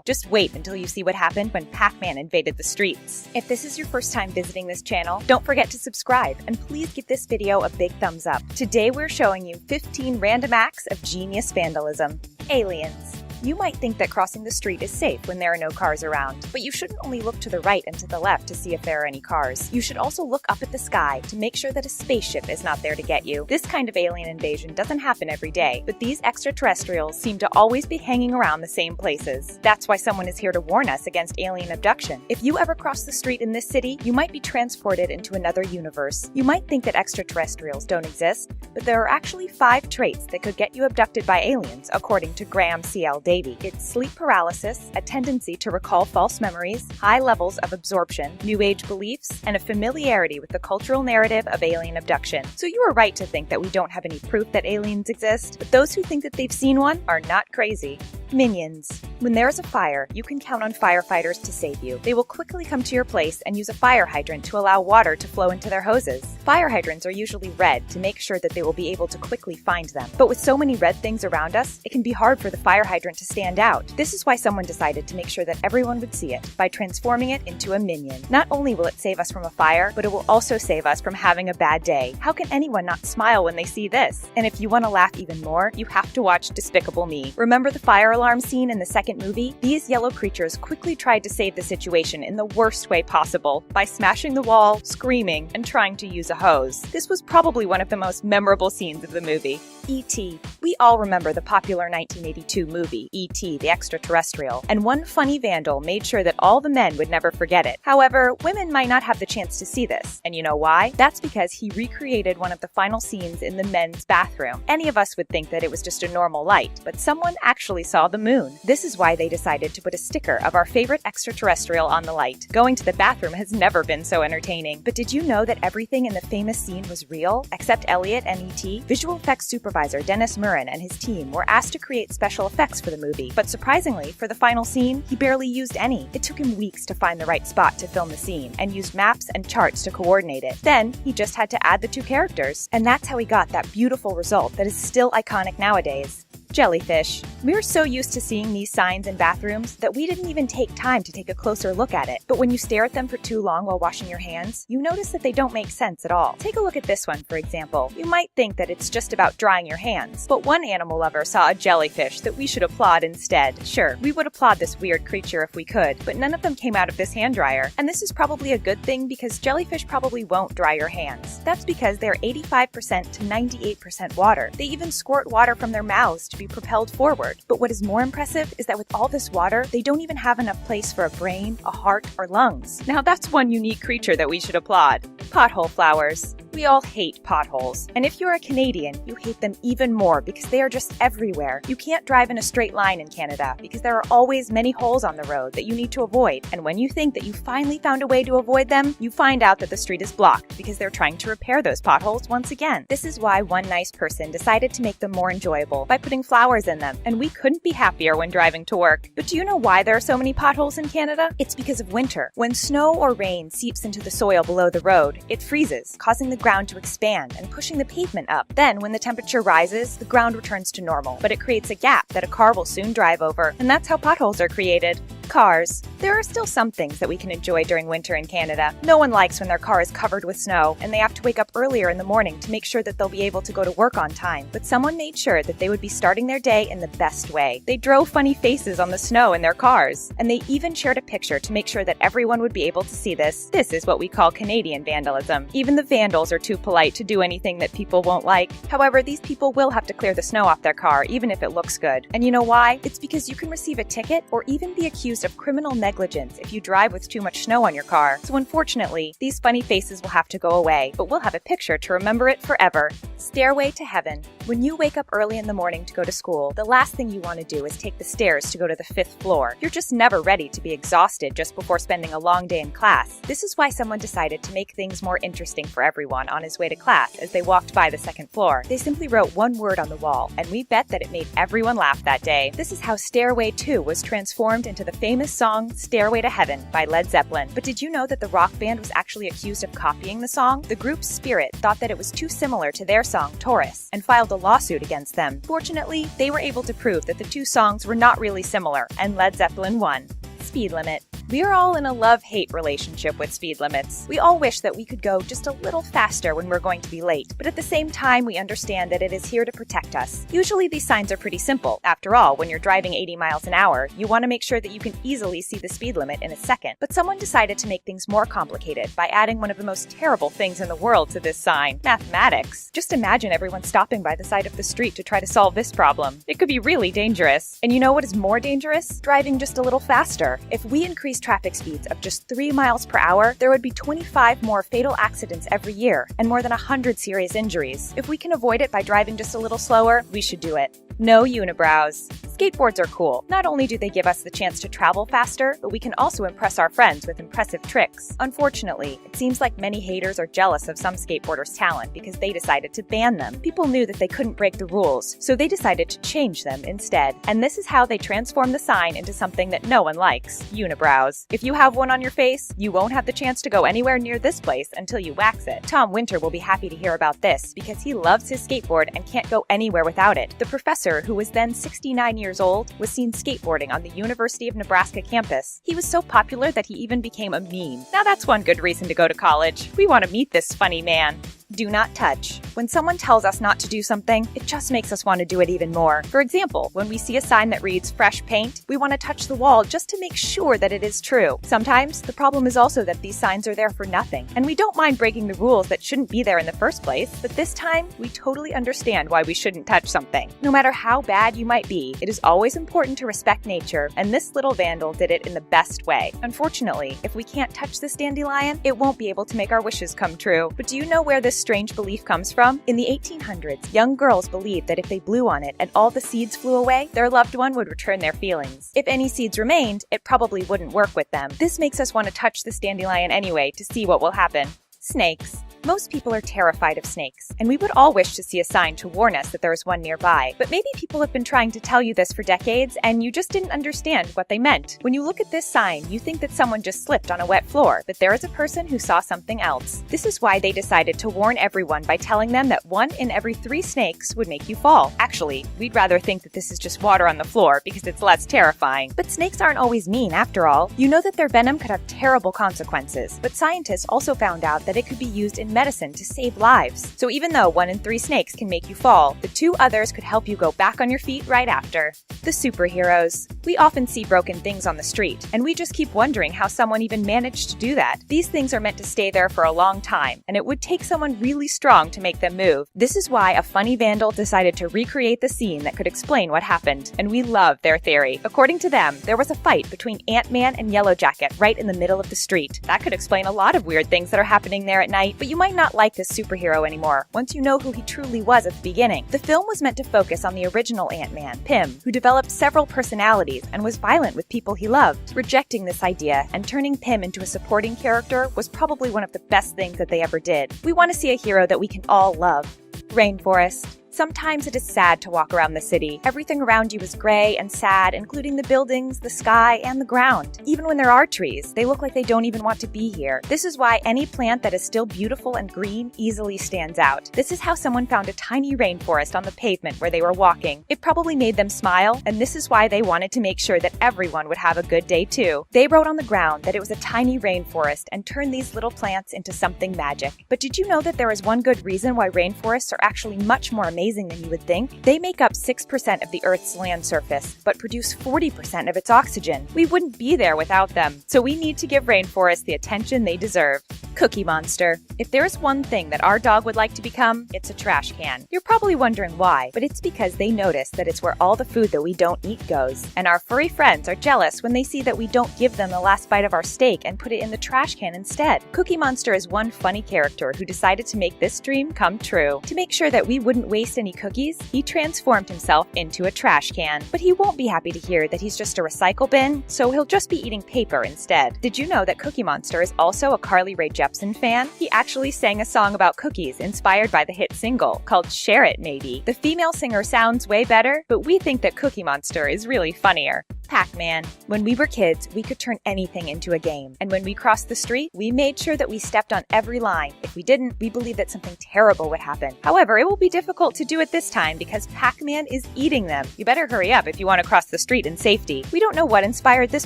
Just wait until you see what happened when Pac-Man invaded the streets. If this is your first time visiting this channel, don't forget to subscribe, and please give this video a big thumbs up. Today we're showing you 15 random acts of genius vandalism. Aliens. You might think that crossing the street is safe when there are no cars around, but you shouldn't only look to the right and to the left to see if there are any cars. You should also look up at the sky to make sure that a spaceship is not there to get you. This kind of alien invasion doesn't happen every day, but these extraterrestrials seem to always be hanging around the same places. That's why someone is here to warn us against alien abduction. If you ever cross the street in this city, you might be transported into another universe. You might think that extraterrestrials don't exist, but there are actually 5 traits that could get you abducted by aliens, according to Graham C.L. Davies. It's sleep paralysis, a tendency to recall false memories, high levels of absorption, New Age beliefs, and a familiarity with the cultural narrative of alien abduction. So you are right to think that we don't have any proof that aliens exist, but those who think that they've seen one are not crazy. Minions. When there is a fire, you can count on firefighters to save you. They will quickly come to your place and use a fire hydrant to allow water to flow into their hoses. Fire hydrants are usually red to make sure that they will be able to quickly find them. But with so many red things around us, it can be hard for the fire hydrant to stand out. This is why someone decided to make sure that everyone would see it by transforming it into a minion. Not only will it save us from a fire, but it will also save us from having a bad day. How can anyone not smile when they see this? And if you want to laugh even more, you have to watch Despicable Me. Remember the fire alarm scene in the second movie? These yellow creatures quickly tried to save the situation in the worst way possible by smashing the wall, screaming, and trying to use a hose. This was probably one of the most memorable scenes of the movie. E.T. We all remember the popular 1982 movie, E.T. the Extraterrestrial, and one funny vandal made sure that all the men would never forget it. However, women might not have the chance to see this, and you know why? That's because he recreated one of the final scenes in the men's bathroom. Any of us would think that it was just a normal light, but someone actually saw the moon. This is why they decided to put a sticker of our favorite extraterrestrial on the light. Going to the bathroom has never been so entertaining. But did you know that everything in the famous scene was real, except Elliot and E.T.? Visual effects supervisor Dennis Murrin and his team were asked to create special effects for the movie, but surprisingly, for the final scene, he barely used any. It took him weeks to find the right spot to film the scene, and used maps and charts to coordinate it. Then, he just had to add the 2 characters, and that's how he got that beautiful result that is still iconic nowadays. Jellyfish. We're so used to seeing these signs in bathrooms that we didn't even take time to take a closer look at it. But when you stare at them for too long while washing your hands, you notice that they don't make sense at all. Take a look at this one, for example. You might think that it's just about drying your hands, but one animal lover saw a jellyfish that we should applaud instead. Sure, we would applaud this weird creature if we could, but none of them came out of this hand dryer. And this is probably a good thing because jellyfish probably won't dry your hands. That's because they're 85% to 98% water. They even squirt water from their mouths to be propelled forward. But what is more impressive is that with all this water, they don't even have enough place for a brain, a heart, or lungs. Now that's one unique creature that we should applaud. Pothole flowers. We all hate potholes. And if you're a Canadian, you hate them even more because they are just everywhere. You can't drive in a straight line in Canada because there are always many holes on the road that you need to avoid. And when you think that you finally found a way to avoid them, you find out that the street is blocked because they're trying to repair those potholes once again. This is why one nice person decided to make them more enjoyable by putting flowers in them, and we couldn't be happier when driving to work. But do you know why there are so many potholes in Canada? It's because of winter. When snow or rain seeps into the soil below the road, it freezes, causing the ground to expand and pushing the pavement up. Then, when the temperature rises, the ground returns to normal, but it creates a gap that a car will soon drive over, and that's how potholes are created. Cars. There are still some things that we can enjoy during winter in Canada. No one likes when their car is covered with snow, and they have to wake up earlier in the morning to make sure that they'll be able to go to work on time. But someone made sure that they would be starting their day in the best way. They drove funny faces on the snow in their cars, and they even shared a picture to make sure that everyone would be able to see this. This is what we call Canadian vandalism. Even the vandals are too polite to do anything that people won't like. However, these people will have to clear the snow off their car, even if it looks good. And you know why? It's because you can receive a ticket or even be accused of criminal negligence if you drive with too much snow on your car. So unfortunately, these funny faces will have to go away, but we'll have a picture to remember it forever. Stairway to heaven. When you wake up early in the morning to go to school, the last thing you want to do is take the stairs to go to the 5th floor. You're just never ready to be exhausted just before spending a long day in class. This is why someone decided to make things more interesting for everyone on his way to class as they walked by the 2nd floor. They simply wrote one word on the wall, and we bet that it made everyone laugh that day. This is how Stairway 2 was transformed into the famous song Stairway to Heaven by Led Zeppelin. But did you know that the rock band was actually accused of copying the song? The group's Spirit thought that it was too similar to their song Taurus and filed a lawsuit against them. Fortunately, they were able to prove that the two songs were not really similar, and Led Zeppelin won. Speed limit. We are all in a love-hate relationship with speed limits. We all wish that we could go just a little faster when we're going to be late, but at the same time, we understand that it is here to protect us. Usually these signs are pretty simple. After all, when you're driving 80 miles an hour, you want to make sure that you can easily see the speed limit in a second. But someone decided to make things more complicated by adding one of the most terrible things in the world to this sign: mathematics. Just imagine everyone stopping by the side of the street to try to solve this problem. It could be really dangerous. And you know what is more dangerous? Driving just a little faster. If we increase traffic speeds of just 3 miles per hour, there would be 25 more fatal accidents every year and more than 100 serious injuries. If we can avoid it by driving just a little slower, we should do it. No unibrows. Skateboards are cool. Not only do they give us the chance to travel faster, but we can also impress our friends with impressive tricks. Unfortunately, it seems like many haters are jealous of some skateboarders' talent because they decided to ban them. People knew that they couldn't break the rules, so they decided to change them instead. And this is how they transformed the sign into something that no one likes: unibrows. If you have one on your face, you won't have the chance to go anywhere near this place until you wax it. Tom Winter will be happy to hear about this because he loves his skateboard and can't go anywhere without it. The professor, who was then 69 years old, was seen skateboarding on the University of Nebraska campus. He was so popular that he even became a meme. Now that's one good reason to go to college. We want to meet this funny man. Do not touch. When someone tells us not to do something, it just makes us want to do it even more. For example, when we see a sign that reads fresh paint, we want to touch the wall just to make sure that it is true. Sometimes, the problem is also that these signs are there for nothing, and we don't mind breaking the rules that shouldn't be there in the first place, but this time, we totally understand why we shouldn't touch something. No matter how bad you might be, it is always important to respect nature, and this little vandal did it in the best way. Unfortunately, if we can't touch this dandelion, it won't be able to make our wishes come true. But do you know where this strange belief comes from? In the 1800s, young girls believed that if they blew on it and all the seeds flew away, their loved one would return their feelings. If any seeds remained, it probably wouldn't work with them. This makes us want to touch this dandelion anyway to see what will happen. Snakes. Most people are terrified of snakes, and we would all wish to see a sign to warn us that there is one nearby. But maybe people have been trying to tell you this for decades, and you just didn't understand what they meant. When you look at this sign, you think that someone just slipped on a wet floor, but there is a person who saw something else. This is why they decided to warn everyone by telling them that 1 in every 3 snakes would make you fall. Actually, we'd rather think that this is just water on the floor because it's less terrifying. But snakes aren't always mean after all. You know that their venom could have terrible consequences, but scientists also found out that it could be used in medicine to save lives. So even though 1 in 3 snakes can make you fall, the 2 others could help you go back on your feet right after. The superheroes. We often see broken things on the street, and we just keep wondering how someone even managed to do that. These things are meant to stay there for a long time, and it would take someone really strong to make them move. This is why a funny vandal decided to recreate the scene that could explain what happened, and we love their theory. According to them, there was a fight between Ant-Man and Yellowjacket right in the middle of the street. That could explain a lot of weird things that are happening there at night, but you might not like this superhero anymore once you know who he truly was at the beginning. The film was meant to focus on the original Ant-Man, Pym, who developed several personalities and was violent with people he loved. Rejecting this idea and turning Pym into a supporting character was probably one of the best things that they ever did. We want to see a hero that we can all love. Rainforest. Sometimes it is sad to walk around the city. Everything around you is gray and sad, including the buildings, the sky, and the ground. Even when there are trees, they look like they don't even want to be here. This is why any plant that is still beautiful and green easily stands out. This is how someone found a tiny rainforest on the pavement where they were walking. It probably made them smile, and this is why they wanted to make sure that everyone would have a good day too. They wrote on the ground that it was a tiny rainforest and turned these little plants into something magic. But did you know that there is one good reason why rainforests are actually much more amazing than you would think? They make up 6% of the Earth's land surface, but produce 40% of its oxygen. We wouldn't be there without them, so we need to give rainforests the attention they deserve. Cookie Monster. If there is one thing that our dog would like to become, it's a trash can. You're probably wondering why, but it's because they notice that it's where all the food that we don't eat goes. And our furry friends are jealous when they see that we don't give them the last bite of our steak and put it in the trash can instead. Cookie Monster is one funny character who decided to make this dream come true. To make sure that we wouldn't waste any cookies, he transformed himself into a trash can. But he won't be happy to hear that he's just a recycle bin, so he'll just be eating paper instead. Did you know that Cookie Monster is also a Carly Rae Jepsen fan? He actually sang a song about cookies inspired by the hit single called Share It Maybe. The female singer sounds way better, but we think that Cookie Monster is really funnier. Pac-Man. When we were kids, we could turn anything into a game. And when we crossed the street, we made sure that we stepped on every line. If we didn't, we believed that something terrible would happen. However, it will be difficult to to do it this time because Pac-Man is eating them. You better hurry up if you want to cross the street in safety. We don't know what inspired this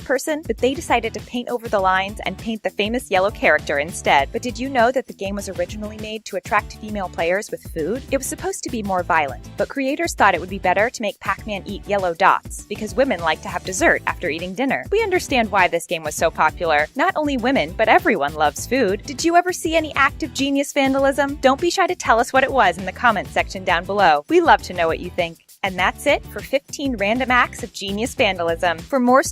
person, but they decided to paint over the lines and paint the famous yellow character instead. But did you know that the game was originally made to attract female players with food? It was supposed to be more violent, but creators thought it would be better to make Pac-Man eat yellow dots because women like to have dessert after eating dinner. We understand why this game was so popular. Not only women, but everyone loves food. Did you ever see any act of genius vandalism? Don't be shy to tell us what it was in the comments section down below. We love to know what you think. And that's it for 15 random acts of genius vandalism. For more